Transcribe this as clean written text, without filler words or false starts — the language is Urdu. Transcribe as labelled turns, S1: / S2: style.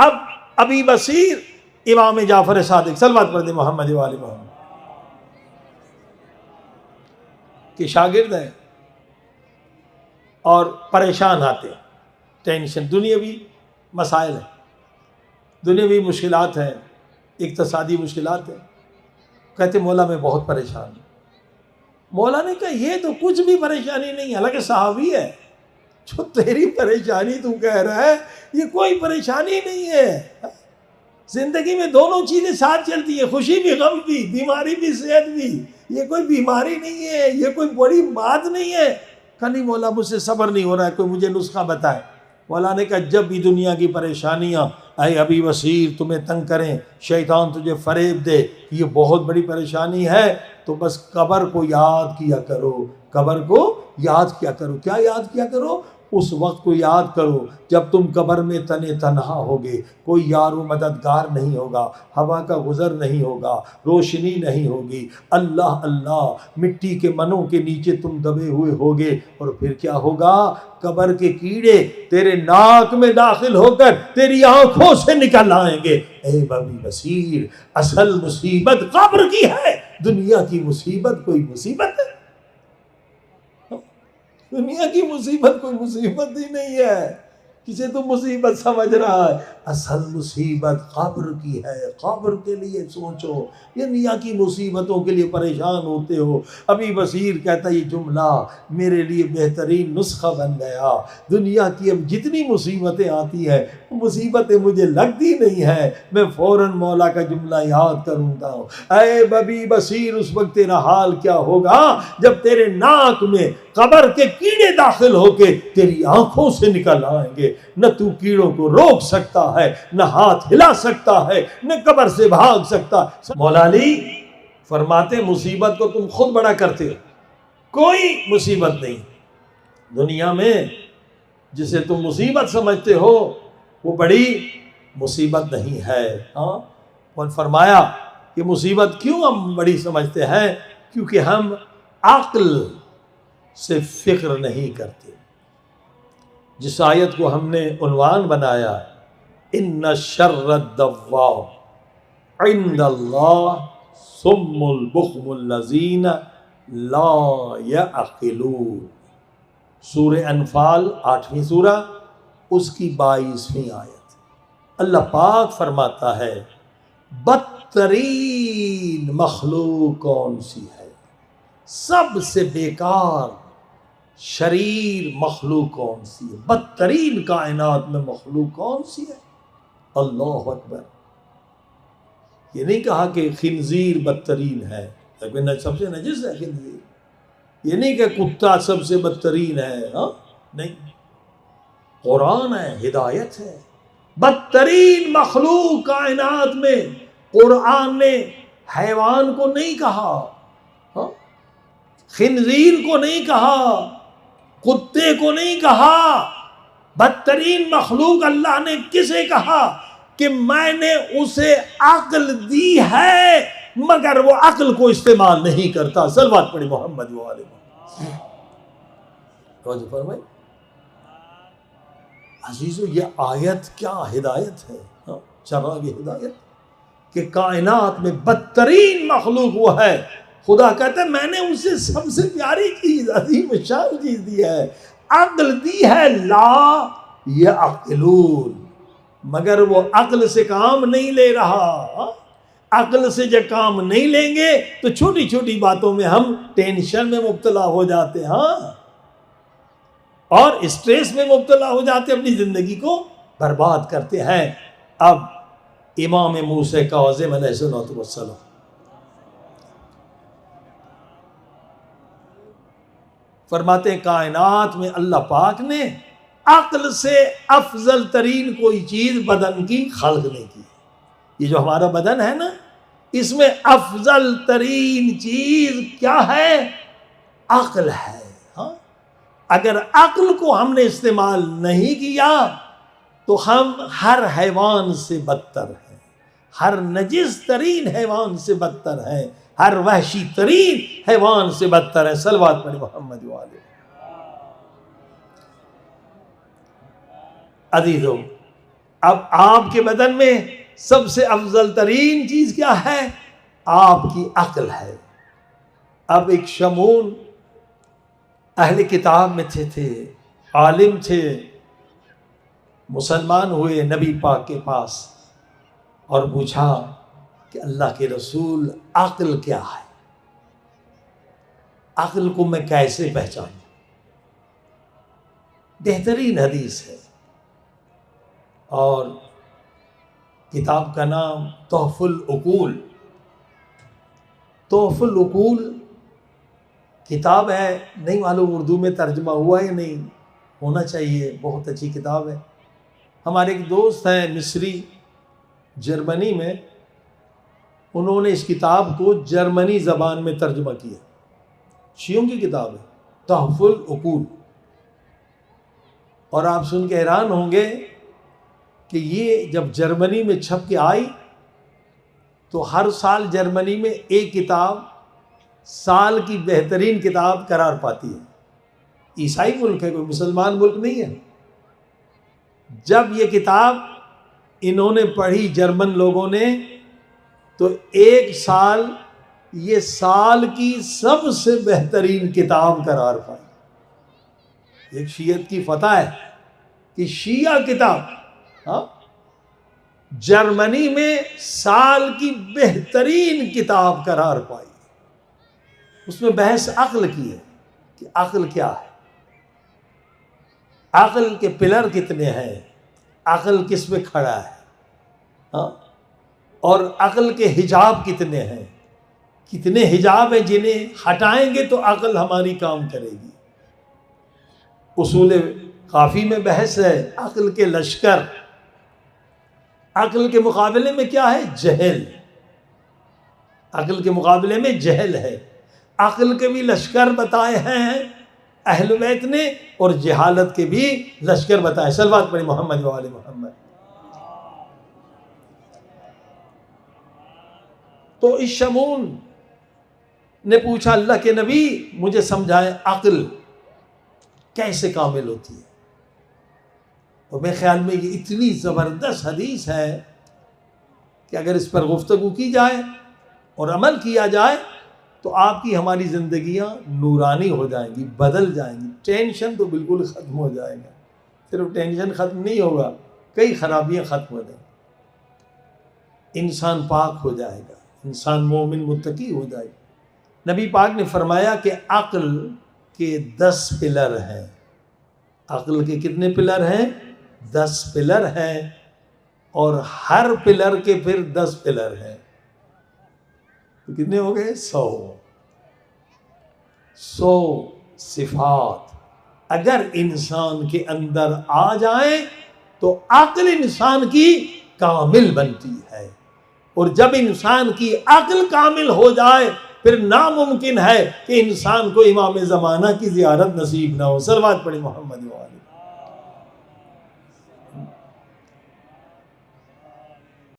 S1: اب ابی بصیر امام جعفر صادق صلوات پڑھ دیں محمد و آل محمد کے شاگرد ہیں اور پریشان آتے ہیں، ٹینشن، دنیاوی مسائل ہیں، دنیاوی مشکلات ہیں، اقتصادی مشکلات ہیں، کہتے مولا میں بہت پریشان ہوں۔ مولا نے کہا یہ تو کچھ بھی پریشانی نہیں ہے، حالانکہ صحابی ہے، جو تیری پریشانی تو کہہ رہا ہے یہ کوئی پریشانی نہیں ہے۔ زندگی میں دونوں چیزیں ساتھ چلتی ہیں، خوشی بھی غم بھی، بیماری بھی صحت بھی، یہ کوئی بیماری نہیں ہے، یہ کوئی بڑی بات نہیں ہے۔ کہا نہیں مولا مجھ سے صبر نہیں ہو رہا ہے، کوئی مجھے نسخہ بتائے۔ مولا نے کہا جب بھی دنیا کی پریشانیاں اے ابی بصیر تمہیں تنگ کریں، شیطان تجھے فریب دے کہ یہ بہت بڑی پریشانی ہے، تو بس قبر کو یاد کیا کرو، قبر کو یاد کیا کرو۔ کیا یاد کیا کرو؟ اس وقت کو یاد کرو جب تم قبر میں تنے تنہا ہوگے، کوئی یار و مددگار نہیں ہوگا، ہوا کا گزر نہیں ہوگا، روشنی نہیں ہوگی، اللہ اللہ مٹی کے منوں کے نیچے تم دبے ہوئے ہوگے، اور پھر کیا ہوگا؟ قبر کے کیڑے تیرے ناک میں داخل ہو کر تیری آنکھوں سے نکل آئیں گے۔ اے ابی بصیر اصل مصیبت قبر کی ہے، دنیا کی مصیبت کوئی مصیبت ہے؟ دنیا کی مصیبت کوئی مصیبت ہی نہیں ہے، کسے تو مصیبت سمجھ رہا ہے، اصل مصیبت قبر کی ہے۔ قبر کے لیے سوچو، یہ دنیا کی مصیبتوں کے لیے پریشان ہوتے ہو۔ ابی بصیر کہتا یہ جملہ میرے لیے بہترین نسخہ بن گیا، دنیا کی اب جتنی مصیبتیں آتی ہیں مصیبتیں مجھے لگتی نہیں ہیں، میں فوراً مولا کا جملہ یاد کروں گا۔ اے ابی بصیر اس وقت تیرا حال کیا ہوگا جب تیرے ناک میں قبر کے کیڑے داخل ہو کے تیری آنکھوں سے نکل آئیں گے، نہ تو کیڑوں کو روک سکتا ہے، نہ ہاتھ ہلا سکتا ہے، نہ قبر سے بھاگ سکتا۔ مولا علی فرماتے مصیبت کو تم خود بڑا کرتے ہو، کوئی مصیبت نہیں دنیا میں جسے تم مصیبت سمجھتے ہو وہ بڑی مصیبت نہیں ہے۔ اور فرمایا کہ مصیبت کیوں ہم بڑی سمجھتے ہیں؟ کیونکہ ہم عقل سے فکر نہیں کرتے۔ جس آیت کو ہم نے عنوان بنایا ان شر الدواب عند اللہ صم البکم الذین لا یعقلون، سورہ انفال 8ویں سورہ اس کی 22ویں آیت۔ اللہ پاک فرماتا ہے بدترین مخلوق کون سی ہے، سب سے بیکار شریر مخلوق کون سی ہے، بدترین کائنات میں مخلوق کون سی ہے؟ اللہ اکبر۔ یہ نہیں کہا کہ خنزیر بدترین ہے، لیکن سب سے نجس ہے خنزیر، یہ نہیں کہ کتا سب سے بدترین ہے، نہیں، قرآن ہے، ہدایت ہے۔ بدترین مخلوق کائنات میں قرآن نے حیوان کو نہیں کہا، خنزیر کو نہیں کہا، کتے کو نہیں کہا، بدترین مخلوق اللہ نے کسے کہا؟ کہ میں نے اسے عقل دی ہے مگر وہ عقل کو استعمال نہیں کرتا۔ صلوات پڑھی محمد و آل محمد۔ توجہ فرمائی عزیزو، یہ آیت کیا ہدایت ہے، چراغ ہدایت کہ کائنات میں بدترین مخلوق وہ ہے، خدا کہتا ہے میں نے اسے سب سے پیاری چیز، عظیم شان چیز دی ہے، عقل دی ہے، لا یعقلون، مگر وہ عقل سے کام نہیں لے رہا۔ عقل سے جب کام نہیں لیں گے تو چھوٹی چھوٹی باتوں میں ہم ٹینشن میں مبتلا ہو جاتے ہیں اور اسٹریس میں مبتلا ہو جاتے، اپنی زندگی کو برباد کرتے ہیں۔ اب امام موسیٰ کاظم علیہ السلام فرماتے ہیں کائنات میں اللہ پاک نے عقل سے افضل ترین کوئی چیز بدن کی خلق نہیں کی۔ یہ جو ہمارا بدن ہے نا، اس میں افضل ترین چیز کیا ہے؟ عقل ہے۔ اگر عقل کو ہم نے استعمال نہیں کیا تو ہم ہر حیوان سے بدتر ہیں، ہر نجس ترین حیوان سے بدتر ہیں، ہر وحشی ترین حیوان سے بدتر ہے۔ صلوات پڑھی محمد و آلہ۔ عزیزو، اب آپ کے بدن میں سب سے افضل ترین چیز کیا ہے؟ آپ کی عقل ہے۔ اب ایک شمعون اہل کتاب میں تھے، عالم تھے، مسلمان ہوئے نبی پاک کے پاس اور پوچھا کہ اللہ کے رسول عقل کیا ہے؟ عقل کو میں کیسے پہچانوں؟ بہترین حدیث ہے، اور کتاب کا نام تحف العقول۔ تحف العقول کتاب ہے، نہیں معلوم اردو میں ترجمہ ہوا یا نہیں، ہونا چاہیے، بہت اچھی کتاب ہے۔ ہمارے ایک دوست ہیں مصری جرمنی میں، انہوں نے اس کتاب کو جرمنی زبان میں ترجمہ کیا، شیعوں کی کتاب ہے تحف العقول۔ اور آپ سن کے حیران ہوں گے کہ یہ جب جرمنی میں چھپ کے آئی تو ہر سال جرمنی میں ایک کتاب سال کی بہترین کتاب قرار پاتی ہے۔ عیسائی ملک ہے، کوئی مسلمان ملک نہیں ہے۔ جب یہ کتاب انہوں نے پڑھی جرمن لوگوں نے تو ایک سال یہ سال کی سب سے بہترین کتاب قرار پائی۔ ایک شیعت کی فتح ہے کہ شیعہ کتاب جرمنی میں سال کی بہترین کتاب قرار پائی۔ اس میں بحث عقل کی ہے کہ عقل کیا ہے، عقل کے پلر کتنے ہیں، عقل کس میں کھڑا ہے، اور عقل کے حجاب کتنے ہیں، کتنے حجاب ہیں جنہیں ہٹائیں گے تو عقل ہماری کام کرے گی۔ اصول کافی میں بحث ہے عقل کے لشکر۔ عقل کے مقابلے میں کیا ہے؟ جہل۔ عقل کے مقابلے میں جہل ہے۔ عقل کے بھی لشکر بتائے ہیں اہل بیت نے، اور جہالت کے بھی لشکر بتائے۔ صلوات پڑھی محمد و آل محمد۔ تو اس شمعون نے پوچھا اللہ کے نبی مجھے سمجھائیں عقل کیسے کامل ہوتی ہے؟ اور میرے خیال میں یہ اتنی زبردست حدیث ہے کہ اگر اس پر گفتگو کی جائے اور عمل کیا جائے تو آپ کی ہماری زندگیاں نورانی ہو جائیں گی، بدل جائیں گی۔ ٹینشن تو بالکل ختم ہو جائے گا، صرف ٹینشن ختم نہیں ہوگا، کئی خرابیاں ختم ہو جائیں گی، انسان پاک ہو جائے گا، انسان مومن متقی ہو جائے گا۔ نبی پاک نے فرمایا کہ عقل کے 10 پلر ہیں۔ عقل کے کتنے پلر ہیں؟ 10 پلر ہیں، اور ہر پلر کے پھر 10 پلر ہیں، تو کتنے ہو گئے؟ 100 صفات اگر انسان کے اندر آ جائیں تو عقل انسان کی کامل بنتی ہے، اور جب انسان کی عقل کامل ہو جائے پھر ناممکن ہے کہ انسان کو امام زمانہ کی زیارت نصیب نہ ہو۔ صلوات پڑھی محمد و آلہ۔